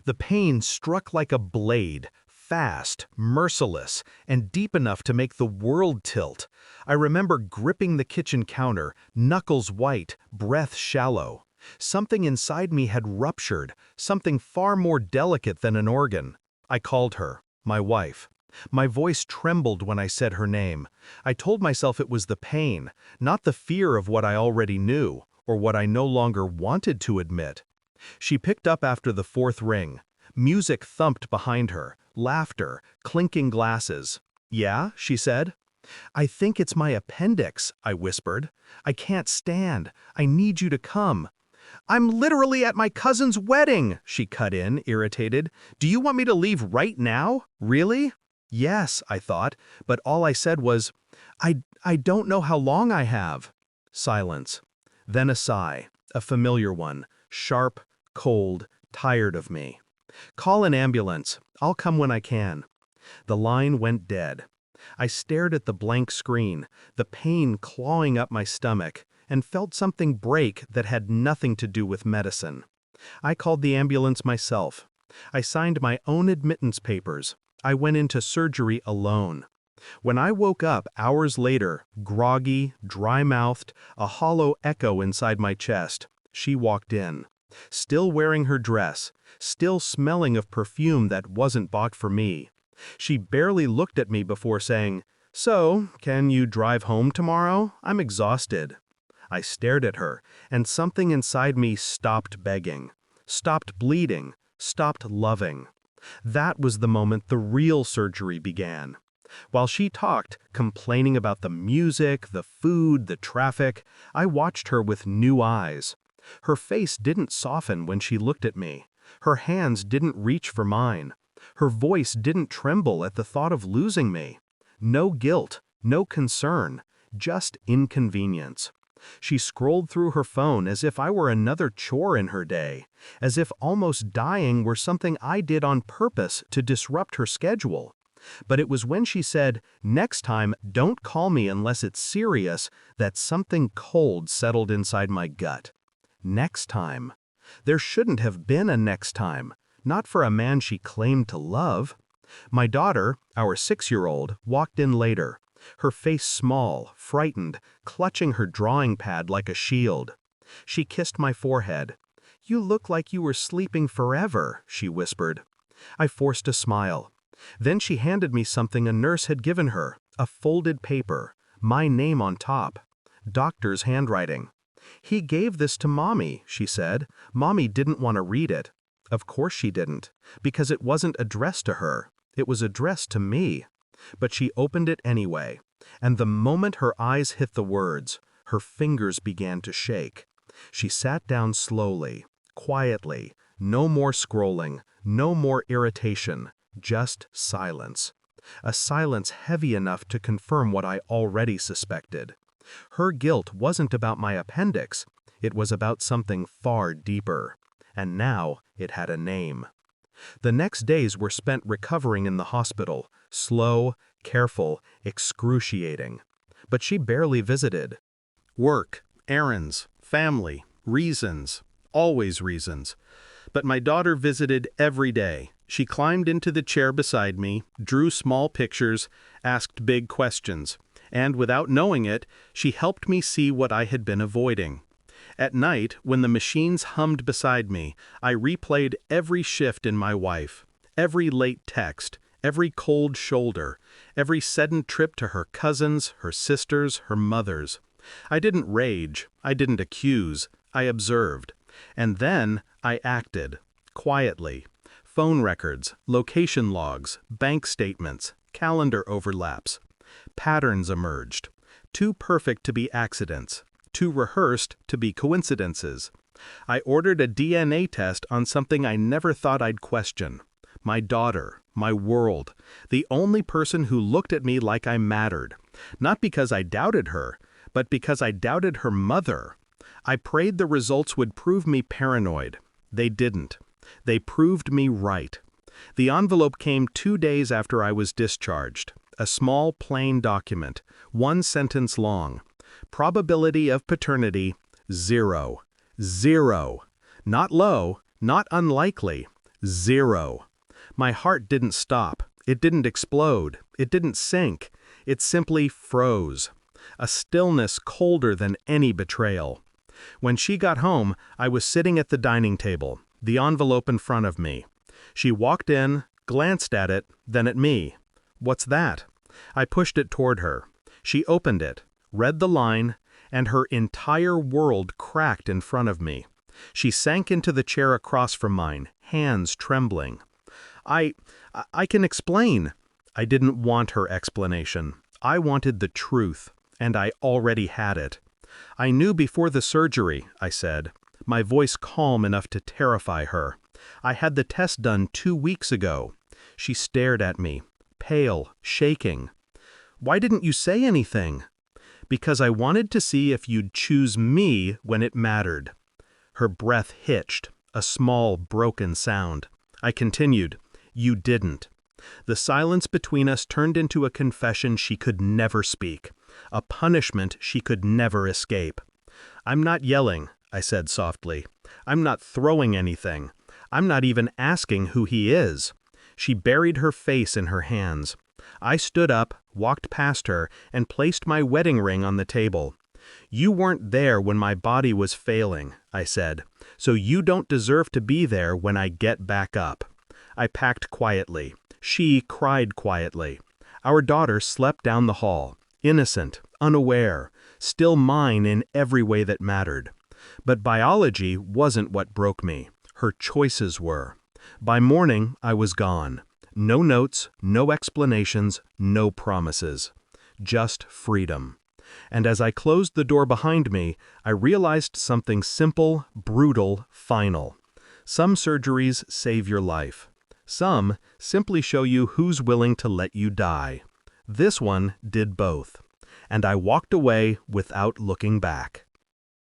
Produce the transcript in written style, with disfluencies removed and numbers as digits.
The pain struck like a blade, fast, merciless, and deep enough to make the world tilt. I remember gripping the kitchen counter, knuckles white, breath shallow. Something inside me had ruptured, something far more delicate than an organ. I called her, my wife. My voice trembled when I said her name. I told myself it was the pain, not the fear of what I already knew, or what I no longer wanted to admit. She picked up after the fourth ring. Music thumped behind her, laughter, clinking glasses. "Yeah?" she said. "I think it's my appendix," I whispered. "I can't stand. I need you to come." "I'm literally at my cousin's wedding," she cut in, irritated. "Do you want me to leave right now? Really?" "Yes," I thought, but all I said was, I don't know how long I have." Silence. Then a sigh, a familiar one, sharp, cold, tired of me. "Call an ambulance. I'll come when I can." The line went dead. I stared at the blank screen, the pain clawing up my stomach, and felt something break that had nothing to do with medicine. I called the ambulance myself. I signed my own admittance papers. I went into surgery alone. When I woke up hours later, groggy, dry-mouthed, a hollow echo inside my chest, she walked in. Still wearing her dress, still smelling of perfume that wasn't bought for me. She barely looked at me before saying, "So, can you drive home tomorrow? I'm exhausted." I stared at her, and something inside me stopped begging, stopped bleeding, stopped loving. That was the moment the real surgery began. While she talked, complaining about the music, the food, the traffic, I watched her with new eyes. Her face didn't soften when she looked at me. Her hands didn't reach for mine. Her voice didn't tremble at the thought of losing me. No guilt, no concern, just inconvenience. She scrolled through her phone as if I were another chore in her day, as if almost dying were something I did on purpose to disrupt her schedule. But it was when she said, "Next time, don't call me unless it's serious," that something cold settled inside my gut. Next time. There shouldn't have been a next time, not for a man she claimed to love. My daughter, our 6-year-old, walked in later, her face small, frightened, clutching her drawing pad like a shield. She kissed my forehead. "You look like you were sleeping forever," she whispered. I forced a smile. Then she handed me something a nurse had given her, a folded paper, my name on top. Doctor's handwriting. "He gave this to Mommy," she said. "Mommy didn't want to read it." Of course she didn't, because it wasn't addressed to her. It was addressed to me. But she opened it anyway, and the moment her eyes hit the words, her fingers began to shake. She sat down slowly, quietly, no more scrolling, no more irritation, just silence. A silence heavy enough to confirm what I already suspected. Her guilt wasn't about my appendix, it was about something far deeper. And now it had a name. The next days were spent recovering in the hospital, slow, careful, excruciating. But she barely visited. Work, errands, family, reasons, always reasons. But my daughter visited every day. She climbed into the chair beside me, drew small pictures, asked big questions. And without knowing it, she helped me see what I had been avoiding. At night, when the machines hummed beside me, I replayed every shift in my wife, every late text, every cold shoulder, every sudden trip to her cousins, her sisters, her mothers. I didn't rage, I didn't accuse, I observed. And then I acted, quietly. Phone records, location logs, bank statements, calendar overlaps. Patterns emerged, too perfect to be accidents, too rehearsed to be coincidences. I ordered a DNA test on something I never thought I'd question. My daughter, my world, the only person who looked at me like I mattered. Not because I doubted her, but because I doubted her mother. I prayed the results would prove me paranoid. They didn't. They proved me right. The envelope came 2 days after I was discharged. A small, plain document, 1 sentence long. Probability of paternity, 0. 0. Not low, not unlikely. 0. My heart didn't stop. It didn't explode. It didn't sink. It simply froze. A stillness colder than any betrayal. When she got home, I was sitting at the dining table, the envelope in front of me. She walked in, glanced at it, then at me. "What's that?" I pushed it toward her. She opened it, read the line, and her entire world cracked in front of me. She sank into the chair across from mine, hands trembling. I can explain." I didn't want her explanation. I wanted the truth, and I already had it. "I knew before the surgery," I said, my voice calm enough to terrify her. "I had the test done 2 weeks ago." She stared at me, pale, shaking. "Why didn't you say anything?" "Because I wanted to see if you'd choose me when it mattered." Her breath hitched, a small, broken sound. I continued, "You didn't." The silence between us turned into a confession she could never speak, a punishment she could never escape. "I'm not yelling," I said softly. "I'm not throwing anything. I'm not even asking who he is." She buried her face in her hands. I stood up, walked past her, and placed my wedding ring on the table. "You weren't there when my body was failing," I said, "so you don't deserve to be there when I get back up." I packed quietly. She cried quietly. Our daughter slept down the hall, innocent, unaware, still mine in every way that mattered. But biology wasn't what broke me. Her choices were. By morning, I was gone. No notes, no explanations, no promises. Just freedom. And as I closed the door behind me, I realized something simple, brutal, final. Some surgeries save your life. Some simply show you who's willing to let you die. This one did both. And I walked away without looking back.